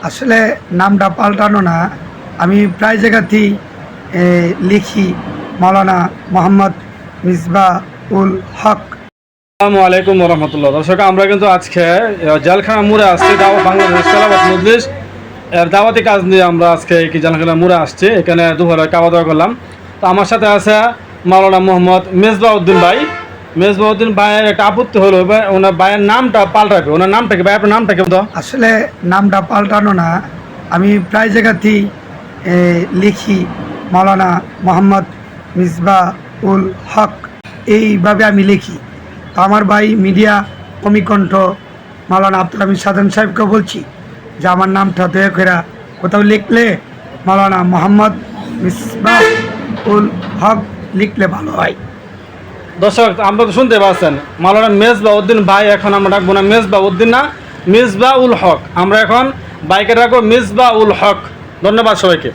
আসলে নামটা পাল্টানো না, আমি প্রায় জায়গাতেই লিখি মাওলানা মোহাম্মদ মিসবাউল হক। আসসালামু আলাইকুম রহমতুল্লাহ। দর্শক, আমরা কিন্তু আজকে জেলখানা মোড়ে আসছি। বাংলাদেশ খেলাফত মজলিস এর দাওয়াতি কাজ নিয়ে আমরা আজকে কি জেলখানা মোড়ে আসছি। এখানে দুপুরে খাওয়া দাওয়া করলাম। তো আমার সাথে আছে মাওলানা মোহাম্মদ মেজবাউদ্দিন ভাই। মেজবাউদ্দিন ভাইয়ের একটা আপত্তি হলো, ওনার ভাইয়ের নামটা পাল্টাবে। ওনার নামটা কি ভাই? আপনার নামটা কি? আসলে নামটা পাল্টানো না, আমি প্রায় জায়গাতেই লিখি মাওলানা মোহাম্মদ মিসবাউল হক, এইভাবে আমি লিখি। তো আমার ভাই মিডিয়া কমিকণ্ঠ মাওলানা আব্দুল হামিদ সাধারণ সাহেবকে বলছি যে আমার নামটা দয়া করে কোথাও লিখলে মাওলানা মোহাম্মদ মিসবাউল হক লিখলে ভালো হয়। দর্শক, আমরা তো শুনতে পাচ্ছেন মাওলানা মেজবাউদ্দিন ভাই। এখন আমরা ডাকবো না মেজবাউদ্দিন, না মিসবাউল হক। আমরা এখন বাইকে রাখবো মিসবাউল হক। ধন্যবাদ সবাইকে।